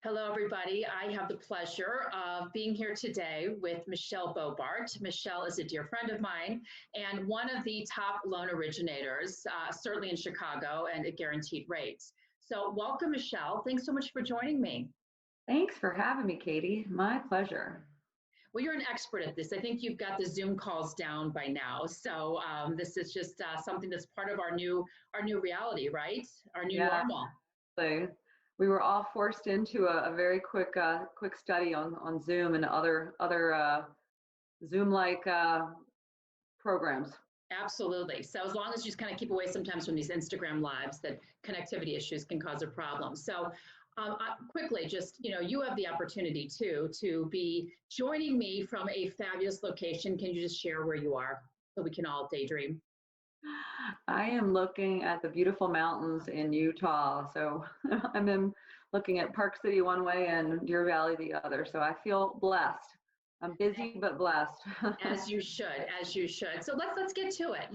Hello, everybody. I have the pleasure of being here today with Michelle Bobart. Michelle is a dear friend of mine and one of the top loan originators, certainly in Chicago and at guaranteed rates. So welcome, Michelle. Thanks so much for joining me. Thanks for having me, Katie. My pleasure. Well, you're an expert at this. I think you've got the Zoom calls down by now. So this is just something that's part of our new reality, right? Our new Yeah, normal. so we were all forced into a very quick study on Zoom and other Zoom-like programs. Absolutely. So as long as you just kind of keep away sometimes from these Instagram lives, that connectivity issues can cause a problem. So quickly, just, you have the opportunity to be joining me from a fabulous location. Can you just share where you are so we can all daydream? I am looking at the beautiful mountains in Utah. So looking at Park City one way and Deer Valley the other. So I feel blessed. I'm busy but blessed. As you should, as you should. So let's get to it.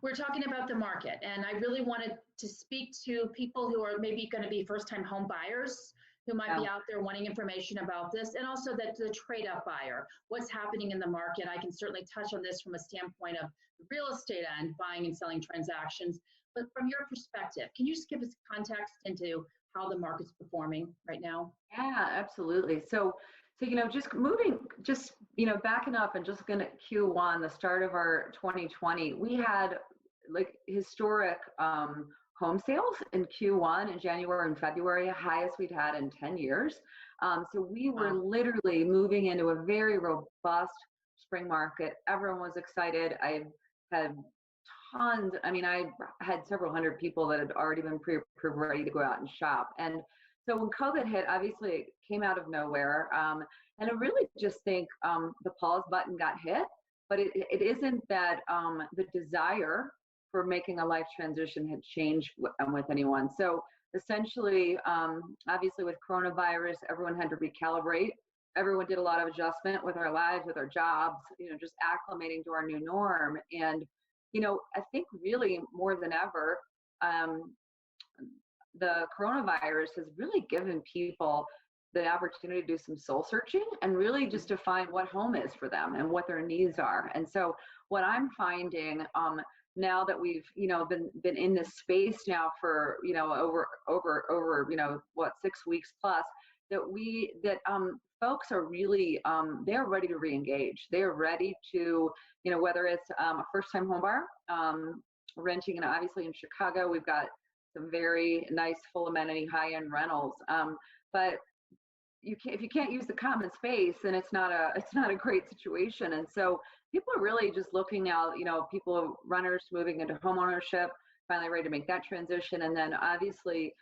We're talking about the market, and I really wanted to speak to people who are maybe going to be first-time home buyers who might be Yeah. out there wanting information about this, and also that the trade-up buyer, what's happening in the market. I can certainly touch on this from a standpoint of the real estate end, buying and selling transactions. But from your perspective, can you just give us context into how the market's performing right now? Yeah, absolutely. So backing up and just looking at Q1, the start of our 2020, we had like historic home sales in Q1 in January and February, highest we'd had in 10 years. So we were Wow. literally moving into a very robust spring market. Everyone was excited. I had tons. I mean, I had several hundred people that had already been pre-approved, ready to go out and shop. And so when COVID hit, obviously it came out of nowhere. And I really just think the pause button got hit, but it isn't that the desire for making a life transition had changed with anyone. So essentially, obviously with coronavirus, everyone had to recalibrate. Everyone did a lot of adjustment with our lives, with our jobs, just acclimating to our new norm. And I think really more than ever, the coronavirus has really given people the opportunity to do some soul searching and really just to find what home is for them and what their needs are. And so what I'm finding now that we've been in this space now for over 6 weeks plus, that folks are really they're ready to re-engage. They're ready to, whether it's a first-time home buyer renting, and obviously in Chicago we've got some very nice full amenity high-end rentals, but if you can't use the common space, then it's not a great situation. And so people are really just looking out, people, renters moving into home ownership, finally ready to make that transition. And then obviously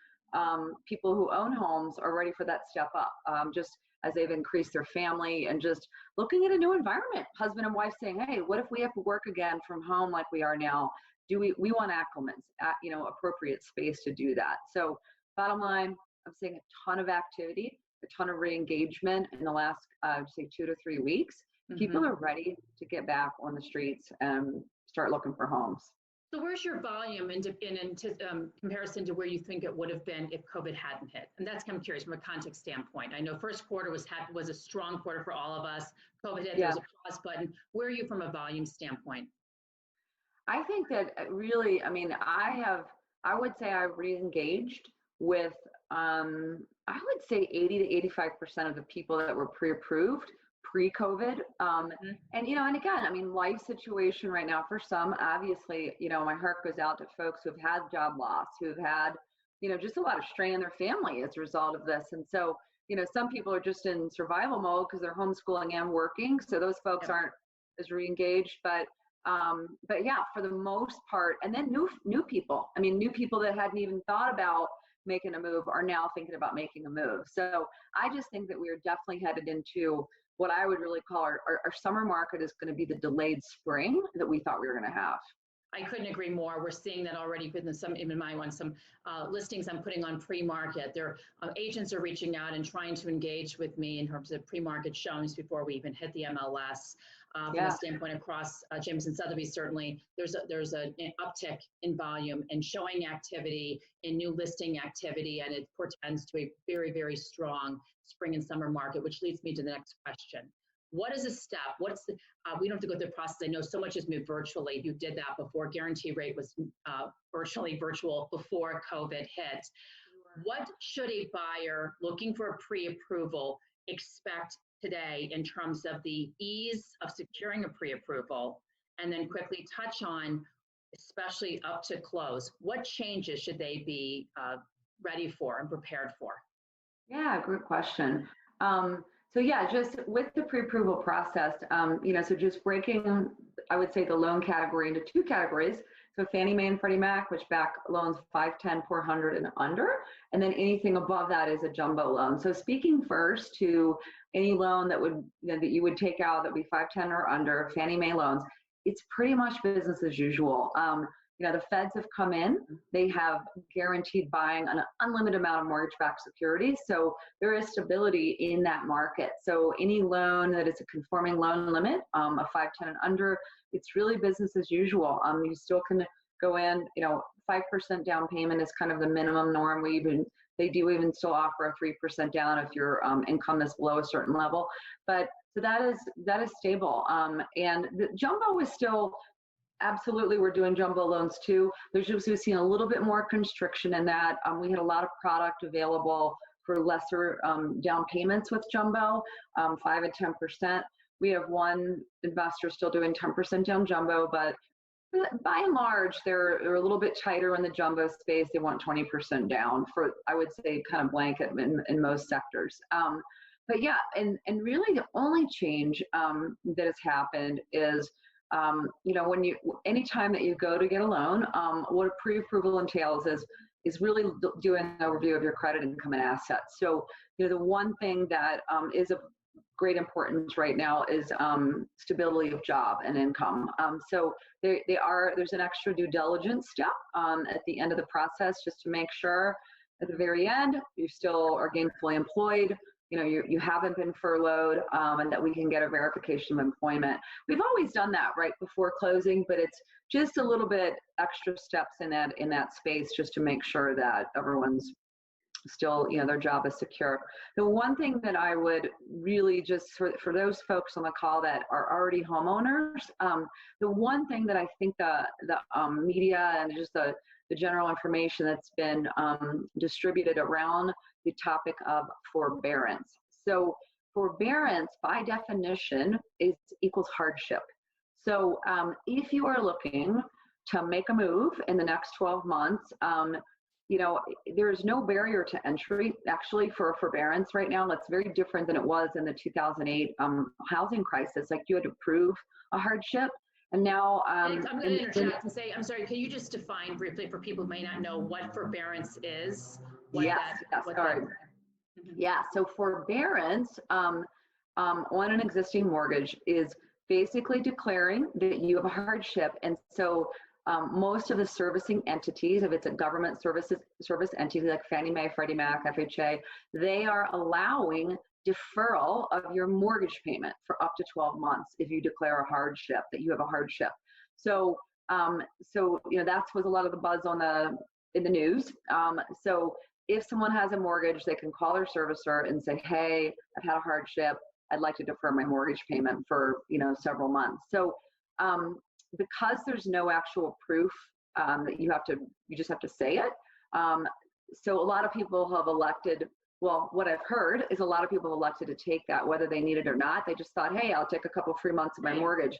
people who own homes are ready for that step up, just as they've increased their family and just looking at a new environment. Husband and wife saying, hey, what if we have to work again from home like we are now? We want acclimates, appropriate space to do that. So bottom line, I'm seeing a ton of activity, a ton of re-engagement in the last, say 2 to 3 weeks. Mm-hmm. People are ready to get back on the streets and start looking for homes. So where's your volume in comparison to where you think it would have been if COVID hadn't hit? And that's kind of curious from a context standpoint. I know first quarter was a strong quarter for all of us. COVID hit, there was a pause button. Where are you from a volume standpoint? I think that really, I would say I've re-engaged with, I would say 80 to 85% of the people that were pre-approved pre-COVID. Mm-hmm. And again, life situation right now for some, obviously, my heart goes out to folks who've had job loss, who've had, just a lot of strain in their family as a result of this. And so, some people are just in survival mode because they're homeschooling and working. So those folks aren't as re-engaged, but yeah, for the most part, and then new people. New people that hadn't even thought about making a move are now thinking about making a move. So I just think that we are definitely headed into what I would really call our summer market is going to be the delayed spring that we thought we were going to have. I couldn't agree more. We're seeing that already within some, even my one, some listings I'm putting on pre-market. Their agents are reaching out and trying to engage with me in terms of pre-market showings before we even hit the MLS. From a standpoint across Jameson Sotheby, certainly there's an uptick in volume and showing activity and new listing activity, and it portends to a very, very strong spring and summer market, which leads me to the next question. What is a step? What's the, we don't have to go through the process. I know so much has moved virtually. You did that before. Guarantee rate was virtual before COVID hit. What should a buyer looking for a pre-approval expect today in terms of the ease of securing a pre-approval? And then quickly touch on, especially up to close, what changes should they be ready for and prepared for? Yeah, great question. So yeah, just with the pre-approval process, so just breaking, I would say the loan category into two categories. So Fannie Mae and Freddie Mac, which back loans 510, 400 and under, and then anything above that is a jumbo loan. So speaking first to any loan that would, that you would take out that would be 510 or under, Fannie Mae loans, it's pretty much business as usual. The feds have come in, they have guaranteed buying an unlimited amount of mortgage-backed securities. So there is stability in that market. So any loan that is a conforming loan limit, a 510 and under, it's really business as usual. You still can go in, 5% down payment is kind of the minimum norm. They do even still offer a 3% down if your income is below a certain level. But so that is stable. And the jumbo is still, absolutely, we're doing jumbo loans too. We've seen a little bit more constriction in that. We had a lot of product available for lesser down payments with jumbo, 5 and 10%. We have one investor still doing 10% down jumbo, but by and large, they're a little bit tighter in the jumbo space. They want 20% down for, I would say, kind of blanket in most sectors. But yeah, and really the only change that has happened is, anytime that you go to get a loan, what a pre-approval entails is really doing an overview of your credit, income, and assets. So, the one thing that is of great importance right now is stability of job and income. So there's an extra due diligence step at the end of the process, just to make sure at the very end you still are gainfully employed. You haven't been furloughed, and that we can get a verification of employment. We've always done that right before closing, but it's just a little bit extra steps in that space, just to make sure that everyone's still, their job is secure. The one thing that I would really just for those folks on the call that are already homeowners, the one thing that I think the media and just the general information that's been distributed around the topic of forbearance. So forbearance, by definition, equals hardship. So if you are looking to make a move in the next 12 months, there's no barrier to entry actually for forbearance right now. That's very different than it was in the 2008 housing crisis. Like, you had to prove a hardship. And now I'm going to interject and say, I'm sorry, can you just define briefly for people who may not know what forbearance is? Yeah, so forbearance on an existing mortgage is basically declaring that you have a hardship. And so most of the servicing entities, if it's a government service entity like Fannie Mae, Freddie Mac, FHA, they are allowing deferral of your mortgage payment for up to 12 months if you declare a hardship, that you have a hardship. So, that was a lot of the buzz in the news. So if someone has a mortgage, they can call their servicer and say, hey, I've had a hardship. I'd like to defer my mortgage payment for, several months. So because there's no actual proof that you just have to say it. So a lot of people have elected, well, what I've heard is a lot of people have elected to take that, whether they need it or not. They just thought, hey, I'll take a couple free months of my mortgage.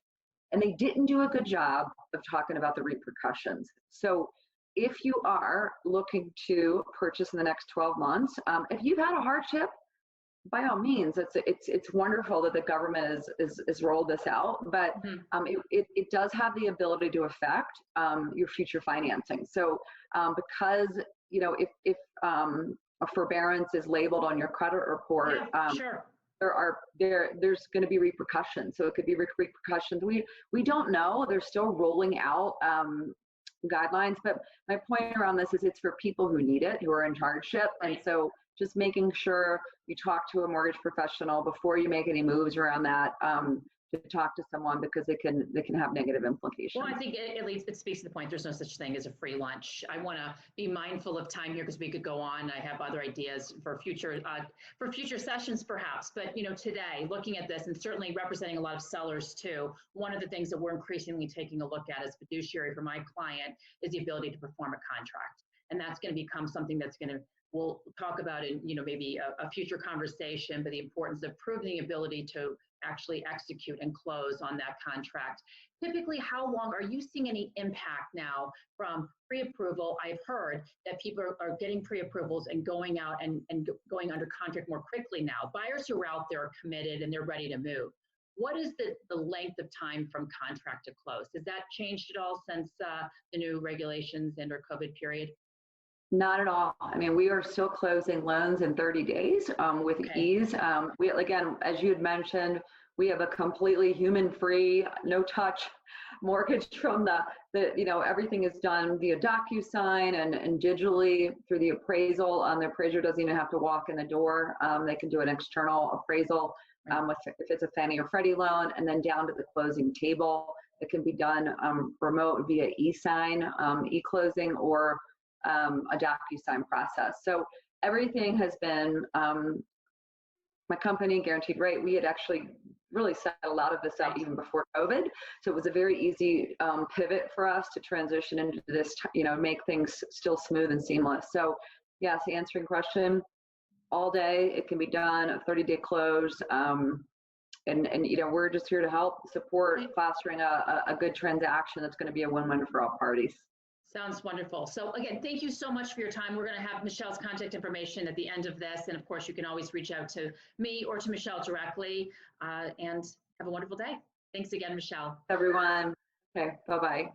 And they didn't do a good job of talking about the repercussions. So if you are looking to purchase in the next 12 months, if you've had a hardship, by all means, it's wonderful that the government is rolled this out, but it does have the ability to affect your future financing. So because if a forbearance is labeled on your credit report, sure. there's going to be repercussions. So it could be repercussions. We don't know. They're still rolling out guidelines, but my point around this is it's for people who need it, who are in hardship. And so just making sure you talk to a mortgage professional before you make any moves around that, to talk to someone, because they can have negative implications. Well, I think at least it speaks to the point. There's no such thing as a free lunch. I want to be mindful of time here because we could go on. I have other ideas for future sessions, perhaps. But today, looking at this and certainly representing a lot of sellers too, one of the things that we're increasingly taking a look at as fiduciary for my client is the ability to perform a contract, and that's going to become something that's going to. We'll talk about in maybe a future conversation, but the importance of proving the ability to actually execute and close on that contract. Typically, how long are you seeing any impact now from pre-approval? I've heard that people are getting pre-approvals and going out and going under contract more quickly now. Buyers who are out there are committed and they're ready to move. What is the length of time from contract to close? Has that changed at all since the new regulations and or COVID period? Not at all. I mean, we are still closing loans in 30 days with ease. We, again, as you had mentioned, we have a completely human-free, no-touch mortgage from everything is done via DocuSign and digitally through the appraisal. The appraiser doesn't even have to walk in the door. They can do an external appraisal if it's a Fannie or Freddie loan, and then down to the closing table. It can be done remote via e-sign, e-closing, or a DocuSign process. So everything has been, my company, Guaranteed Rate, we had actually really set a lot of this up even before COVID. So it was a very easy pivot for us to transition into this, make things still smooth and seamless. So yes, answering question, all day, it can be done, a 30-day close. And we're just here to help support fostering a good transaction that's going to be a win-win for all parties. Sounds wonderful. So again, thank you so much for your time. We're going to have Michelle's contact information at the end of this. And of course, you can always reach out to me or to Michelle directly, and have a wonderful day. Thanks again, Michelle. Everyone. Okay, bye-bye.